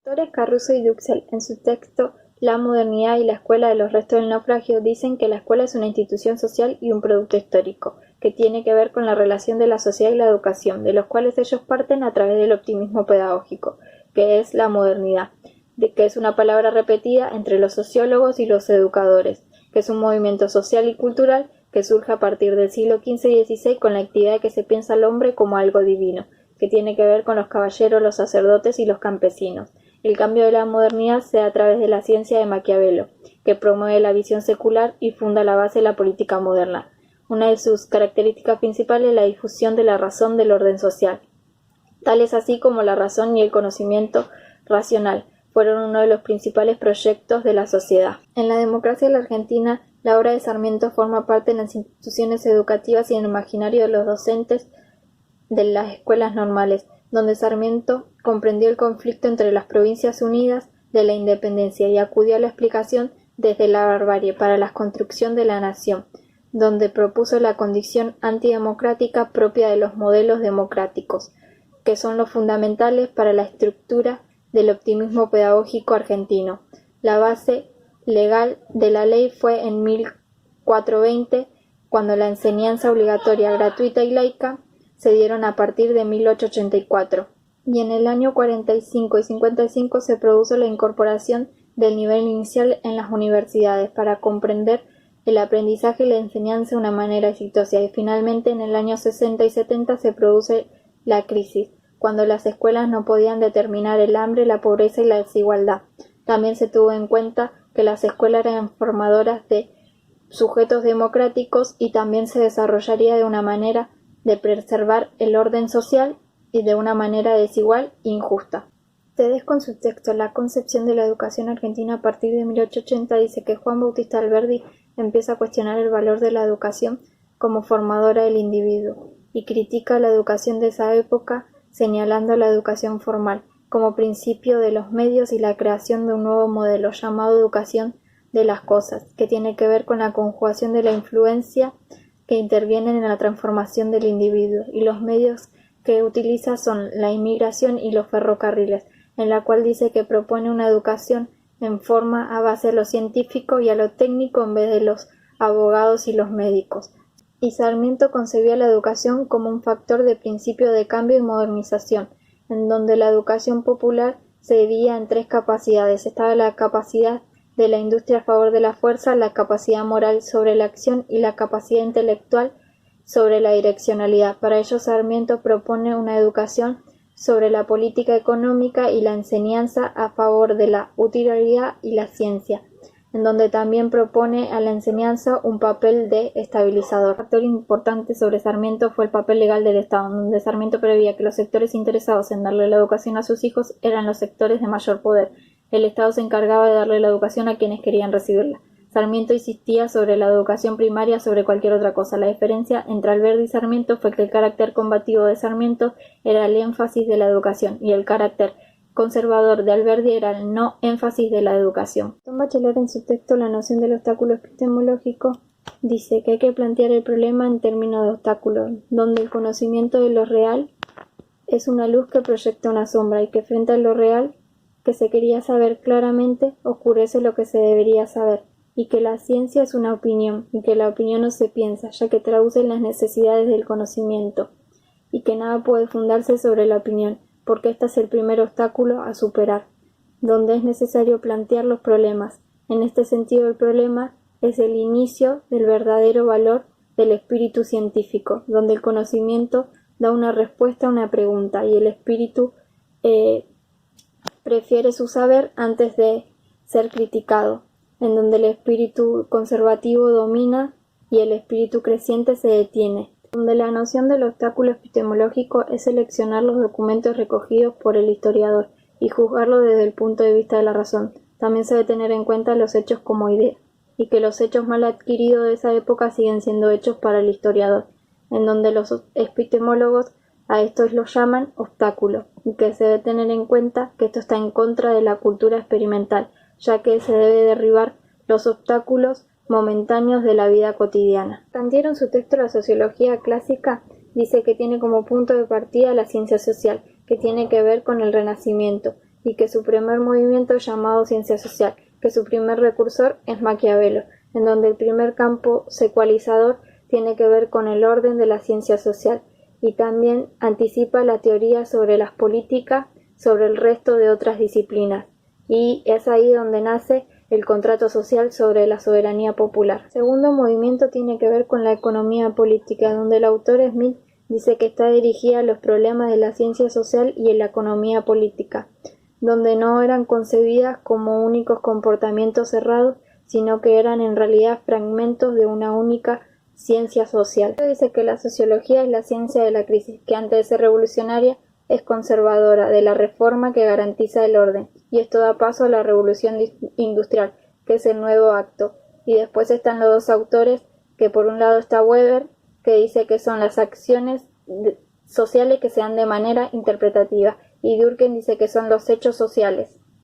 Autores Caruso y Duxell, en su texto La modernidad y la escuela de los restos del naufragio, dicen que la escuela es una institución social y un producto histórico, que tiene que ver con la relación de la sociedad y la educación, de los cuales ellos parten a través del optimismo pedagógico, que es la modernidad, que es una palabra repetida entre los sociólogos y los educadores, que es un movimiento social y cultural que surge a partir del siglo XV y XVI con la actividad de que se piensa al hombre como algo divino, que tiene que ver con los caballeros, los sacerdotes y los campesinos. El cambio de la modernidad se da a través de la ciencia de Maquiavelo, que promueve la visión secular y funda la base de la política moderna. Una de sus características principales es la difusión de la razón del orden social. Tales así como la razón y el conocimiento racional fueron uno de los principales proyectos de la sociedad. En la democracia de la Argentina, la obra de Sarmiento forma parte de las instituciones educativas y en el imaginario de los docentes de las escuelas normales, donde Sarmiento comprendió el conflicto entre las provincias unidas de la independencia y acudió a la explicación desde la barbarie para la construcción de la nación, donde propuso la condición antidemocrática propia de los modelos democráticos, que son los fundamentales para la estructura del optimismo pedagógico argentino. La base legal de la ley fue en 1420, cuando la enseñanza obligatoria, gratuita y laica se dieron a partir de 1884, y en el año 45 y 55 se produjo la incorporación del nivel inicial en las universidades para comprender el aprendizaje y la enseñanza de una manera exitosa, y finalmente en el año 60 y 70 se produce la crisis, cuando las escuelas no podían determinar el hambre, la pobreza y la desigualdad. También se tuvo en cuenta que las escuelas eran formadoras de sujetos democráticos y también se desarrollaría de una manera de preservar el orden social y de una manera desigual e injusta. Ustedes con su texto La concepción de la educación argentina a partir de 1880 dice que Juan Bautista Alberdi empieza a cuestionar el valor de la educación como formadora del individuo y critica la educación de esa época señalando la educación formal como principio de los medios y la creación de un nuevo modelo llamado educación de las cosas, que tiene que ver con la conjugación de la influencia que intervienen en la transformación del individuo, y los medios que utiliza son la inmigración y los ferrocarriles, en la cual dice que propone una educación en forma a base de lo científico y a lo técnico en vez de los abogados y los médicos. Y Sarmiento concebía la educación como un factor de principio de cambio y modernización, en donde la educación popular se dividía en tres capacidades. Estaba la capacidad de la industria a favor de la fuerza, la capacidad moral sobre la acción y la capacidad intelectual sobre la direccionalidad. Para ello Sarmiento propone una educación sobre la política económica y la enseñanza a favor de la utilidad y la ciencia, en donde también propone a la enseñanza un papel de estabilizador. Un factor importante sobre Sarmiento fue el papel legal del Estado, donde Sarmiento preveía que los sectores interesados en darle la educación a sus hijos eran los sectores de mayor poder. El Estado se encargaba de darle la educación a quienes querían recibirla. Sarmiento insistía sobre la educación primaria sobre cualquier otra cosa. La diferencia entre Alberdi y Sarmiento fue que el carácter combativo de Sarmiento era el énfasis de la educación y el carácter conservador de Alberdi era el no énfasis de la educación. Bachelor en su texto La noción del obstáculo epistemológico dice que hay que plantear el problema en términos de obstáculos, donde el conocimiento de lo real es una luz que proyecta una sombra y que frente a lo real que se quería saber claramente oscurece lo que se debería saber, y que la ciencia es una opinión y que la opinión no se piensa, ya que traduce las necesidades del conocimiento, y que nada puede fundarse sobre la opinión, porque este es el primer obstáculo a superar, donde es necesario plantear los problemas. En este sentido, el problema es el inicio del verdadero valor del espíritu científico, donde el conocimiento da una respuesta a una pregunta y el espíritu prefiere su saber antes de ser criticado, en donde el espíritu conservativo domina y el espíritu creciente se detiene, donde la noción del obstáculo epistemológico es seleccionar los documentos recogidos por el historiador y juzgarlo desde el punto de vista de la razón. También se debe tener en cuenta los hechos como idea, y que los hechos mal adquiridos de esa época siguen siendo hechos para el historiador, en donde los epistemólogos a estos los llaman obstáculos, y que se debe tener en cuenta que esto está en contra de la cultura experimental, ya que se debe derribar los obstáculos momentáneos de la vida cotidiana. Kantiero en su texto La sociología clásica dice que tiene como punto de partida la ciencia social, que tiene que ver con el Renacimiento, y que su primer movimiento es llamado ciencia social, que su primer recursor es Maquiavelo, en donde el primer campo secualizador tiene que ver con el orden de la ciencia social y también anticipa la teoría sobre las políticas sobre el resto de otras disciplinas, y es ahí donde nace el contrato social sobre la soberanía popular. El segundo movimiento tiene que ver con la economía política, donde el autor Smith dice que está dirigida a los problemas de la ciencia social y en la economía política, donde no eran concebidas como únicos comportamientos cerrados, sino que eran en realidad fragmentos de una única ciencia social. Dice que la sociología es la ciencia de la crisis, que antes de ser revolucionaria es conservadora, de la reforma que garantiza el orden, y esto da paso a la revolución industrial, que es el nuevo acto. Y después están los dos autores, que por un lado está Weber, que dice que son las acciones sociales que se dan de manera interpretativa, y Durkheim dice que son los hechos sociales.